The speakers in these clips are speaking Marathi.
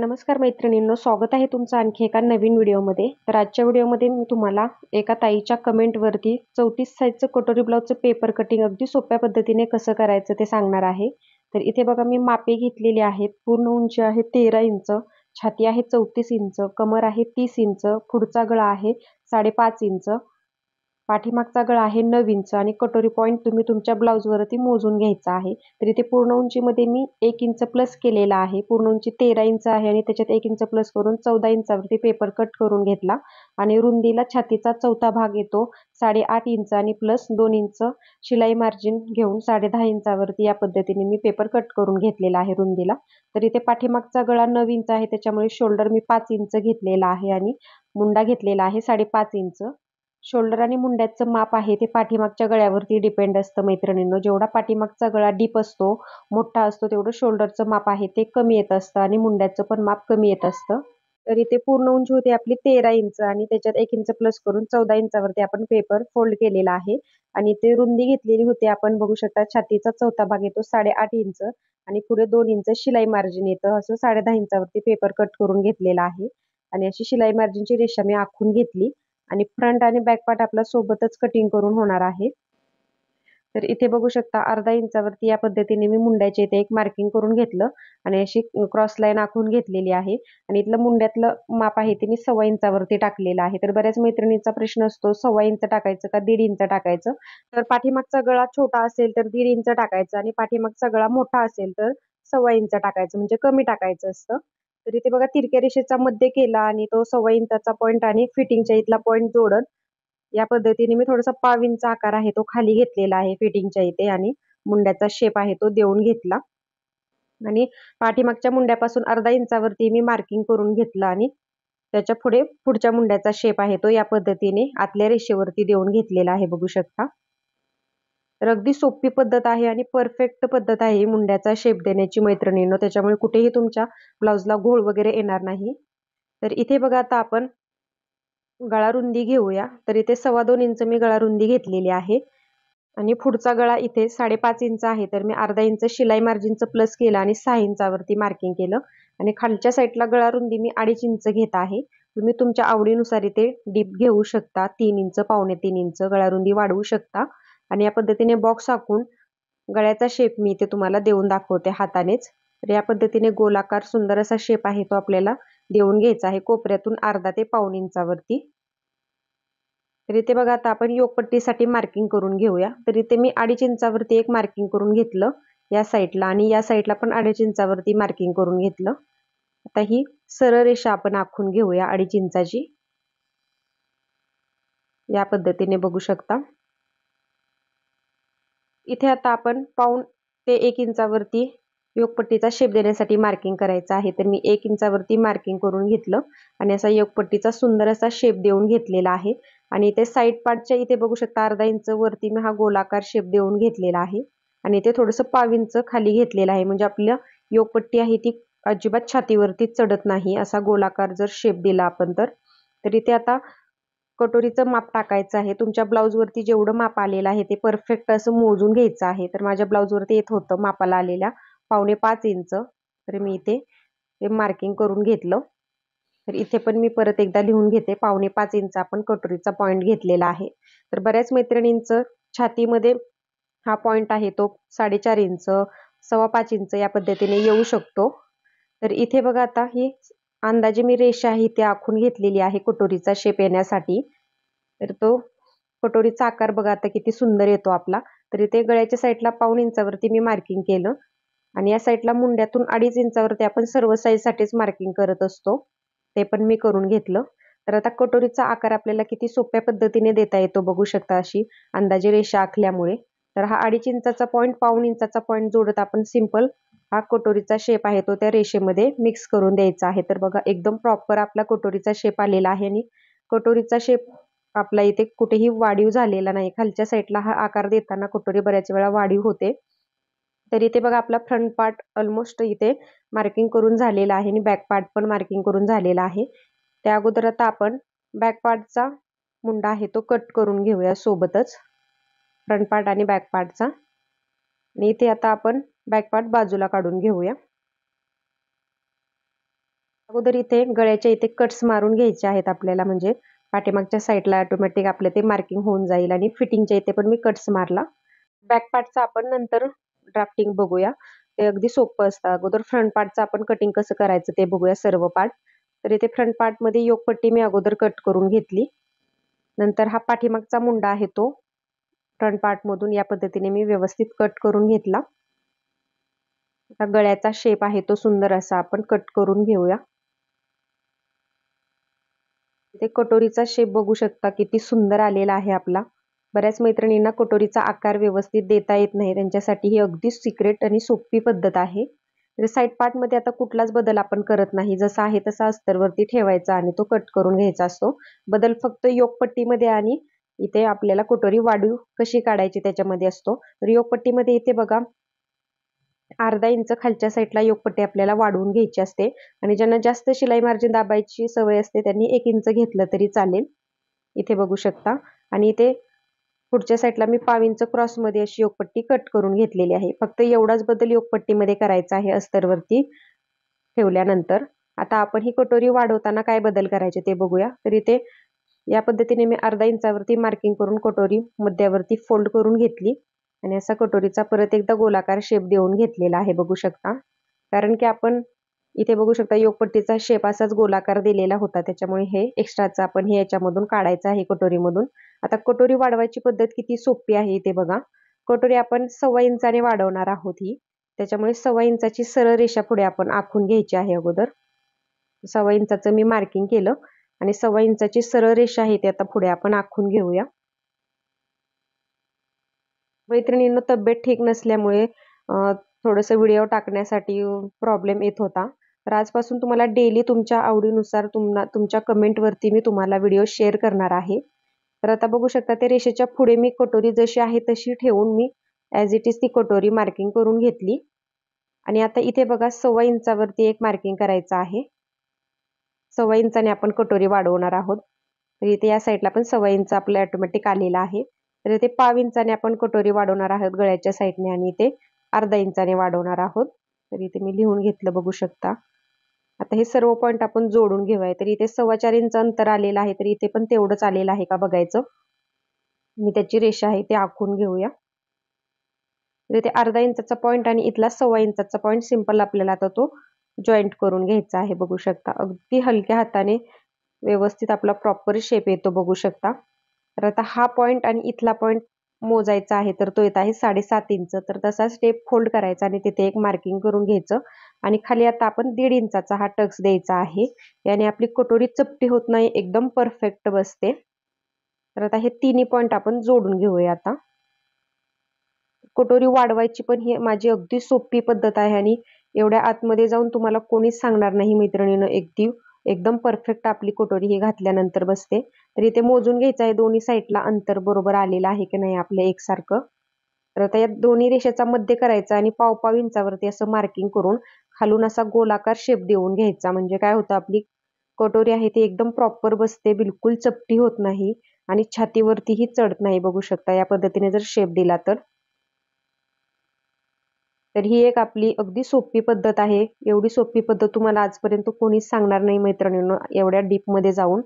नमस्कार मैत्रिणींनो, स्वागत आहे तुमचं आणखी एका नवीन व्हिडिओमध्ये. तर आजच्या व्हिडिओमध्ये मी तुम्हाला एका ताईच्या कमेंटवरती 34 साईजचं कटोरी ब्लाउजचं पेपर कटिंग अगदी सोप्या पद्धतीने कसं करायचं ते सांगणार आहे. तर इथे बघा मी मापे घेतलेली आहेत. पूर्ण उंची आहे 13 इंच, छाती आहे 34 इंच, कमर आहे 30 इंच, पुढचा गळा आहे 5.5 इंच, पाठीमागचा गळा आहे 9 इंच आणि कटोरी पॉईंट तुम्ही तुमच्या ब्लाऊजवरती मोजून घ्यायचा आहे. तर इथे पूर्ण उंचीमध्ये मी 1 इंच प्लस केलेला आहे. पूर्ण उंची 13 इंच आहे आणि त्याच्यात 1 इंच प्लस करून 14 इंचावरती पेपर कट करून घेतला आणि रुंदीला छातीचा चौथा भाग येतो 8.5 इंच आणि प्लस 2 इंच शिलाई मार्जिन घेऊन 10.5 इंचावरती या पद्धतीने मी पेपर कट करून घेतलेला आहे रुंदीला. तर इथे पाठीमागचा गळा 9 इंच आहे, त्याच्यामुळे शोल्डर मी 5 इंच घेतलेला आहे आणि मुंडा घेतलेला आहे 5.5 इंच. शोल्डर आणि मुंड्याचं माप आहे ते पाठीमागच्या गळ्यावरती डिपेंड असतं मैत्रिणींनो. जेवढा पाठीमागचा गळा डीप असतो, मोठा असतो, तेवढं शोल्डरचं माप आहे ते कमी येत असतं आणि मुंड्याचं पण माप कमी येत असतं. तर इथे पूर्ण उंची होती आपली 13 इंच आणि त्याच्यात 1 इंच प्लस करून 14 इंचावरती आपण पेपर फोल्ड केलेला आहे आणि ते रुंदी घेतलेली होती. आपण बघू शकता छातीचा चौथा भाग येतो 8.5 इंच आणि पुढे 2 इंच शिलाई मार्जिन येतं. असं 10.5 इंचावरती पेपर कट करून घेतलेला आहे आणि अशी शिलाई मार्जिनची रेषा मी आखून घेतली आणि फ्रंट आणि बॅक पार्ट आपला सोबतच कटिंग करून होणार आहे. तर इथे बघू शकता अर्धा इंचावरती या पद्धतीने मी मुंड्याच्या इथे एक मार्किंग करून घेतलं आणि अशी क्रॉस लाईन आखून घेतलेली आहे आणि इथलं मुंड्यातलं माप आहे ते मी 1.25 इंचावरती टाकलेलं आहे. तर बऱ्याच मैत्रिणींचा प्रश्न असतो 1.25 इंच टाकायचं का 1.5 इंच टाकायचं. तर पाठीमागचा गळा छोटा असेल तर 1.5 इंच टाकायचं आणि पाठीमागचा गळा मोठा असेल तर 1.25 इंच टाकायचं, म्हणजे कमी टाकायचं असतं. तर इथे बघा तिरक्या रेषेचा मध्य केला आणि तो 1.25 इंचाचा पॉईंट आणि फिटिंगच्या इथला पॉईंट जोडत या पद्धतीने मी थोडासा पाव इंच आकार आहे तो खाली घेतलेला आहे फिटिंगच्या इथे आणि मुंड्याचा शेप आहे तो देऊन घेतला आणि पाठीमागच्या मुंड्यापासून अर्धा इंचावरती मी मार्किंग करून घेतलं आणि त्याच्या पुढे पुढच्या मुंड्याचा शेप आहे तो या पद्धतीने आतल्या रेषेवरती देऊन घेतलेला आहे. बघू शकता. तर अगदी सोपी पद्धत आहे आणि परफेक्ट पद्धत आहे मुंड्याचा शेप देण्याची मैत्रिणींनो. त्याच्यामुळे कुठेही तुमच्या ब्लाउजला घोळ वगैरे येणार नाही. तर इथे बघा आता आपण गळा रुंदी घेऊया. तर इथे 2.25 इंच मी गळा रुंदी घेतलेली आहे आणि पुढचा गळा इथे 5.5 इंच आहे. तर मी अर्धा इंच शिलाई मार्जिनचं प्लस केलं आणि 6 इंचावरती मार्किंग केलं आणि खालच्या साईडला गळा रुंदी मी 2.5 इंच घेत आहे. तुम्ही तुमच्या आवडीनुसार इथे डीप घेऊ शकता. 3 इंच, 2.25 इंच गळा रुंदी वाढवू शकता आणि या पद्धतीने बॉक्स आखून गळ्याचा शेप मी इथे तुम्हाला देऊन दाखवते हातानेच. तर या पद्धतीने गोलाकार सुंदर असा शेप आहे तो आपल्याला देऊन घ्यायचा आहे कोपऱ्यातून अर्धा ते 1.25 इंचावरती. तर इथे बघा आता आपण योगपट्टीसाठी मार्किंग करून घेऊया. तर इथे मी 2.5 इंचावरती एक मार्किंग करून घेतलं या साईडला आणि या साईडला पण 2.5 इंचावरती मार्किंग करून घेतलं. आता ही सरळ रेषा आपण आखून घेऊया 2.5 इंचाची. या पद्धतीने बघू शकता. इथे आता आपण 1.5 ते 1 इंचावरती योगपट्टीचा शेप देण्यासाठी मार्किंग करायचं आहे. तर मी 1 इंचावरती मार्किंग करून घेतलं आणि असा योगपट्टीचा सुंदर असा शेप देऊन घेतलेला आहे आणि इथे साईड पार्टच्या इथे बघू शकता अर्धा इंच वरती मी हा गोलाकार शेप देऊन घेतलेला आहे आणि इथे थोडंसं 1.25 इंच खाली घेतलेलं आहे, म्हणजे आपल्या योगपट्टी आहे ती अजिबात छातीवरती चढत नाही. असा गोलाकार जर शेप दिला आपण तर इथे आता कटोरीचं माप टाकायचं आहे. तुमच्या ब्लाऊजवरती जेवढं माप आलेलं आहे ते परफेक्ट असं मोजून घ्यायचं आहे. तर माझ्या ब्लाऊजवरती येत होतं मापाला आलेल्या 4.25 इंच. तर मी इथे हे मार्किंग करून घेतलं. तर इथे पण मी परत एकदा लिहून घेते 4.25 इंच आपण कटोरीचा पॉईंट घेतलेला आहे. तर बऱ्याच मैत्रिणींचं छातीमध्ये हा पॉईंट आहे तो 4.5 इंच, 5.25 इंच या पद्धतीने येऊ शकतो. तर इथे बघा आता ही अंदाजे मी रेषा आहे ती आखून घेतलेली आहे कटोरीचा शेप येण्यासाठी. तर तो कटोरीचा आकार बघा आता किती सुंदर येतो आपला. तर इथे गळ्याच्या साईडला 1.25 इंचावरती मी मार्किंग केलं आणि या साईडला मुंड्यातून 2.5 इंचावरती आपण सर्व साईजसाठीच मार्किंग करत असतो. ते पण मी करून घेतलं. तर आता कटोरीचा आकार आपल्याला किती सोप्या पद्धतीने देता येतो बघू शकता अशी अंदाजे रेषा आखल्यामुळे. तर हा 2.5 इंचाचा पॉईंट 1.25 इंचाचा पॉईंट जोडत आपण सिंपल हा कटोरीचा शेप आहे तो त्या रेषेमध्ये मिक्स करून द्यायचा आहे. तर बघा एकदम प्रॉपर आपला कटोरीचा शेप आलेला आहे आणि कटोरीचा शेप आपला इथे कुठेही वाढीव झालेला नाही. खालच्या साईडला हा आकार देताना कटोरी बऱ्याच वेळा वाढीव होते. तर इथे बघा आपला फ्रंट पार्ट ऑलमोस्ट इथे मार्किंग करून झालेला आहे आणि बॅक पार्ट पण मार्किंग करून झालेला आहे. त्या अगोदर आता आपण बॅक पार्टचा मुंडा आहे तो कट करून घेऊया सोबतच, फ्रंट पार्ट आणि बॅक पार्टचा. आणि इथे आता आपण बॅक पार्ट बाजूला काढून घेऊया. अगोदर इथे गळ्याच्या इथे कट्स मारून घ्यायचे आहेत आपल्याला, म्हणजे पाठीमागच्या साईडला ऑटोमॅटिक आपलं ते मार्किंग होऊन जाईल. आणि फिटिंगच्या इथे पण मी कट्स मारला. बॅक पार्टचा आपण नंतर ड्राफ्टिंग बघूया. ते अगदी सोपं असतं. अगोदर फ्रंट पार्टचं आपण कटिंग कसं करायचं ते बघूया सर्व पार्ट. तर इथे फ्रंट पार्टमध्ये योकपट्टी मी अगोदर कट करून घेतली. नंतर हा पाठीमागचा मुंडा आहे तो फ्रंट पार्टमधून या पद्धतीने मी व्यवस्थित कट करून घेतला. आता गळ्याचा शेप आहे तो सुंदर असा आपण कट करून घेऊया. इथे कटोरीचा शेप बघू शकता किती सुंदर आलेला आहे आपला. बऱ्याच मैत्रिणींना कटोरीचा आकार व्यवस्थित देता येत नाही, त्यांच्यासाठी ही अगदी सिक्रेट आणि सोपी पद्धत आहे. तर साईड पार्टमध्ये आता कुठलाच बदल आपण करत नाही, जसा आहे तसा अस्तरवरती ठेवायचा आणि तो कट करून घ्यायचा असतो. बदल फक्त योकपट्टीमध्ये आणि इथे आपल्याला कटोरी वाढीव कशी काढायची त्याच्यामध्ये असतो. तर योकपट्टीमध्ये इथे बघा अर्धा इंच खालच्या साईडला योकपट्टी आपल्याला वाढवून घ्यायची असते. आणि ज्यांना जास्त शिलाई मार्जिन दाबायची सवय असते त्यांनी 1 इंच घेतलं तरी चालेल. इथे बघू शकता. आणि इथे पुढच्या साईडला मी पाव इंच क्रॉसमध्ये अशी योकपट्टी कट करून घेतलेली आहे. फक्त एवढाच बदल योकपट्टीमध्ये करायचा आहे अस्तरवरती ठेवल्यानंतर. आता आपण ही कटोरी वाढवताना काय बदल करायचे ते बघूया. तर इथे या पद्धतीने मी अर्धा इंचावरती मार्किंग करून कटोरी मध्यावरती फोल्ड करून घेतली. आणि असा कटोरीचा परत एकदा गोलाकार शेप देऊन घेतलेला आहे बघू शकता. कारण की आपण इथे बघू शकता योकपट्टीचा शेप असाच गोलाकार दिलेला होता, त्याच्यामुळे हे एक्स्ट्राचं आपण हे याच्यामधून काढायचं आहे कटोरीमधून. आता कटोरी वाढवायची पद्धत किती सोपी आहे इथे बघा. कटोरी आपण 1.25 इंचाने वाढवणार आहोत ही, त्याच्यामुळे 1.25 इंचाची सरळ रेषा पुढे आपण आखून घ्यायची आहे अगोदर. 1.25 इंचाचं मी मार्किंग केलं आणि 1.25 इंचाची सरळ रेषा आहे ती आता पुढे आपण आखून घेऊया. मैत्रिणींनो, तब्येत ठीक नसल्यामुळे थोडंसं व्हिडिओ टाकण्यासाठी प्रॉब्लेम येत होता. तर आजपासून तुम्हाला डेली तुमच्या आवडीनुसार तुमच्या कमेंटवरती मी तुम्हाला व्हिडिओ शेअर करणार आहे. तर आता बघू शकता ते रेषेच्या पुढे मी कटोरी जशी आहे तशी ठेवून मी ॲज इट इज ती कटोरी मार्किंग करून घेतली. आणि आता इथे बघा 1.25 इंचावरती एक मार्किंग करायचं आहे. 1.25 इंचाने आपण कटोरी वाढवणार आहोत. तर इथे या साईडला पण 1.25 इंच आपलं ऑटोमॅटिक आलेला आहे. तर इथे पाव इंचाने आपण कटोरी वाढवणार आहोत गळ्याच्या साईडने आणि इथे अर्धा इंचाने वाढवणार आहोत. तर इथे मी लिहून घेतलं बघू शकता. आता हे सर्व पॉईंट आपण जोडून घेऊया. तर इथे 4.25 इंच अंतर आलेलं आहे, तर इथे पण तेवढंच आलेलं आहे का बघायचं. मी त्याची रेषा आहे ते आखून घेऊया. तर इथे अर्धा इंचाचा पॉईंट आणि इथला 1.25 इंचाचा पॉईंट सिंपल आपल्याला आता तो जॉईंट करून घ्यायचा आहे बघू शकता. अगदी हलक्या हाताने व्यवस्थित आपला प्रॉपर शेप येतो बघू शकता. तर आता हा पॉईंट आणि इथला पॉईंट मोजायचा आहे, तर तो येत आहे 7.5 इंच. तर तसा स्टेप फोल्ड करायचा आणि तिथे एक मार्किंग करून घ्यायचं. आणि खाली आता आपण 1.5 इंचाचा हा टक्स द्यायचा आहे. याने आपली कटोरी चपटी होत नाही, एकदम परफेक्ट बसते. तर आता हे तिन्ही पॉईंट आपण जोडून घेऊया. आता कटोरी वाढवायची पण ही माझी अगदी सोपी पद्धत आहे आणि एवढ्या आतमध्ये जाऊन तुम्हाला कोणीच सांगणार नाही मैत्रिणीनं. एकदम परफेक्ट आपली कटोरी ही घातल्यानंतर बसते. तर इथे मोजून घ्यायचं आहे दोन्ही साईडला अंतर बरोबर आलेलं आहे की नाही आपलं एकसारखं. तर आता या दोन्ही रेषेचा मध्य करायचा आणि पाव इंचावरती असं मार्किंग करून खालून असा गोलाकार शेप देऊन घ्यायचा. म्हणजे काय होतं, आपली कटोरी आहे ती एकदम प्रॉपर बसते, बिलकुल चपटी होत नाही आणि छातीवरतीही चढत नाही बघू शकता. या पद्धतीने जर शेप दिला तर ही एक आपली अगदी सोपी पद्धत आहे. एवढी सोपी पद्धत तुम्हाला आजपर्यंत कोणीच सांगणार नाही मैत्रिणींनो, एवढ्या डीपमध्ये जाऊन.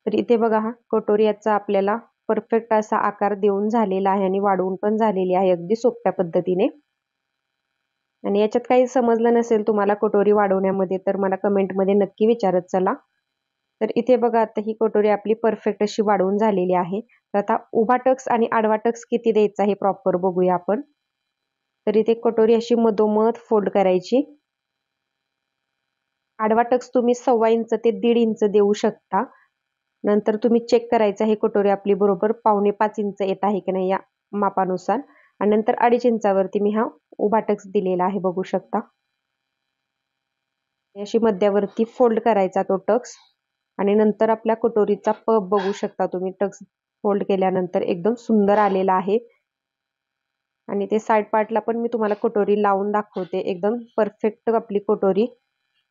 तर इथे बघा हा कटोरी याचा आपल्याला परफेक्ट असा आकार देऊन झालेला आहे आणि वाढवून पण झालेली आहे अगदी सोप्या पद्धतीने. आणि याच्यात काही समजलं नसेल तुम्हाला कटोरी वाढवण्यामध्ये तर मला कमेंटमध्ये नक्की विचारत चला. तर इथे बघा आता ही कटोरी आपली परफेक्ट अशी वाढवून झालेली आहे. तर आता उभा टक्स आणि आडवा टक्स किती द्यायचा हे प्रॉपर बघूया आपण. तर इथे कटोरी अशी मधोमध फोल्ड करायची. आडवा टक्स तुम्ही 1.25 इंच ते 1.5 इंच देऊ शकता. नंतर तुम्ही चेक करायचं आहे कटोरी आपली बरोबर 4.25 इंच येत आहे की नाही या मापानुसार. आणि नंतर 2.5 इंचावरती मी हा उभा टक्स दिलेला आहे बघू शकता. अशी मध्यावरती फोल्ड करायचा तो टक्स. आणि नंतर आपल्या कटोरीचा पब बघू शकता तुम्ही. टक्स फोल्ड केल्यानंतर एकदम सुंदर आलेला आहे. आणि ते साइड पार्टला पण मी तुम्हाला कटोरी लावून दाखवते. एकदम परफेक्ट आपली कटोरी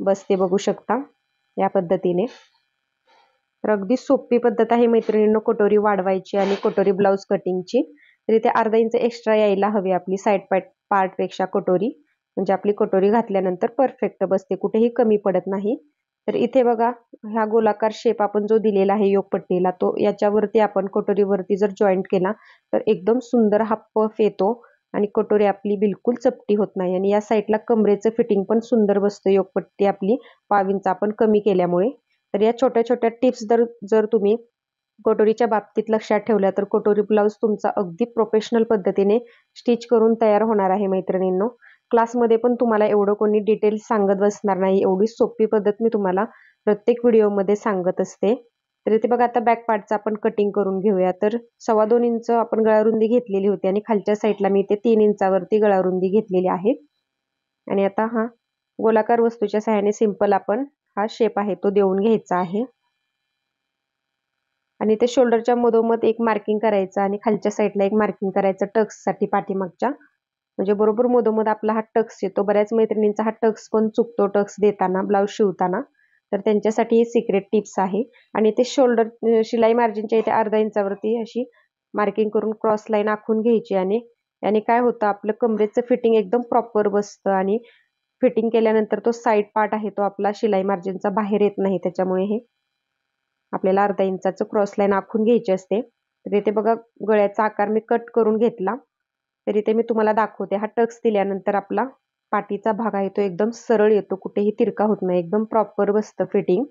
बसते बघू शकता या पद्धतीने. तर अगदी सोपी पद्धत आहे मैत्रिणींनो कटोरी वाढवायची आणि कटोरी ब्लाउज कटिंगची. तर इथे अर्धा इंच एक्स्ट्रा यायला हवी आपली साइड पार्ट पेक्षा कटोरी. म्हणजे आपली कटोरी घातल्यानंतर परफेक्ट बसते, कुठेही कमी पडत नाही. तर इथे बघा हा गोलाकार शेप आपण जो दिलेला आहे योगपट्टीला, तो याच्यावरती आपण कटोरीवरती जर जॉईंट केला तर एकदम सुंदर हा पफ येतो आणि कटोरी आपली बिलकुल चपटी होत नाही. आणि या साईडला कमरेचं फिटिंग पण सुंदर बसतं योगपट्टी आपली 5 इंच आपण कमी केल्यामुळे. तर या छोट्या छोट्या टिप्स जर तुम्ही कटोरीच्या बाबतीत लक्षात ठेवल्या तर कटोरी ब्लाउज तुमचा अगदी प्रोफेशनल पद्धतीने स्टिच करून तयार होणार आहे मैत्रिणींनो. क्लासमध्ये पण तुम्हाला एवढं कोणी डिटेल्स सांगत बसणार नाही, एवढी सोपी पद्धत मी तुम्हाला प्रत्येक व्हिडिओमध्ये सांगत असते. तर इथे बघा आता बॅक पार्टचं आपण कटिंग करून घेऊया. तर 2.25 इंच आपण गळारुंदी घेतलेली होती आणि खालच्या साईडला मी इथे 3 इंचावरती गळारुंदी घेतलेली आहे. आणि आता हा गोलाकार वस्तूच्या सहाय्याने सिंपल आपण हा शेप आहे तो देऊन घ्यायचा आहे. आणि ते शोल्डरच्या मधोमध एक मार्किंग करायचं आणि खालच्या साईडला एक मार्किंग करायचं टक्ससाठी पाठीमागच्या. म्हणजे बरोबर मधोमध आपला हा टक्स येतो. बऱ्याच मैत्रिणींचा हा टक्स पण चुकतो टक्स देताना, ब्लाऊज शिवताना. तर त्यांच्यासाठी ही सिक्रेट टिप्स आहे. आणि ते शोल्डर शिलाई मार्जिनच्या इथे अर्धा इंचावरती अशी मार्किंग करून क्रॉस लाईन आखून घ्यायची. आणि याने काय होतं आपलं कमरेचं फिटिंग एकदम प्रॉपर बसतं आणि फिटिंग केल्यानंतर तो साईड पार्ट आहे तो आपला शिलाई मार्जिनचा बाहेर येत नाही. त्याच्यामुळे हे आपल्याला अर्धा इंचाचं क्रॉस लाईन आखून घ्यायची असते. तर इथे बघा गळ्याचा आकार मी कट करून घेतला. तर इथे मी तुम्हाला दाखवते. हा टक्स दिल्यानंतर आपला पाठीचा भाग आहे तो एकदम सरळ येतो, कुठेही तिरका होत नाही, एकदम प्रॉपर बसतं फिटिंग.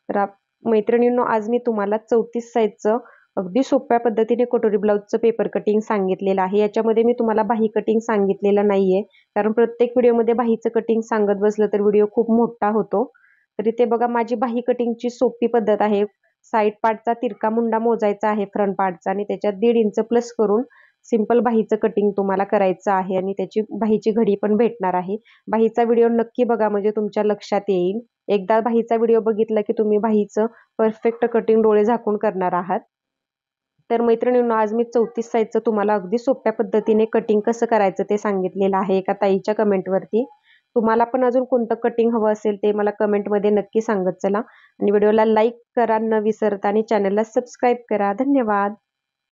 तर मैत्रिणींनो आज मी तुम्हाला 34 साईजचं अगदी सोप्या पद्धतीने कटोरी ब्लाउजचं पेपर कटिंग सांगितलेलं आहे. याच्यामध्ये मी तुम्हाला बाही कटिंग सांगितलेलं नाहीये, कारण प्रत्येक व्हिडिओमध्ये बाहीचं कटिंग सांगत बसलं तर व्हिडिओ खूप मोठा होतो. तर इथे बघा माझी बाही कटिंगची सोपी पद्धत आहे. साईड पार्टचा तिरका मुंडा मोजायचा आहे फ्रंट पार्टचा आणि त्याच्यात 1.5 इंच प्लस करून सिंपल बाहीचं कटिंग तुम्हाला करायचं आहे आणि त्याची बाहीची घडी पण भेटणार आहे. बाहीचा व्हिडिओ नक्की बघा म्हणजे तुमच्या लक्षात येईल. एकदा बाहीचा व्हिडिओ बघितला की तुम्ही बाहीचं परफेक्ट कटिंग डोळे झाकून करणार आहात. तर मैत्रिणींनो आज मी 34 साईजचं तुम्हाला अगदी सोप्या पद्धतीने कटिंग कसं करायचं ते सांगितलेलं आहे एका ताईच्या कमेंटवरती. तुम्हाला पण अजून कोणतं कटिंग हवं असेल ते मला कमेंटमध्ये नक्की सांगत चला. आणि व्हिडिओला लाईक करा न विसरता आणि चॅनलला सबस्क्राईब करा. धन्यवाद.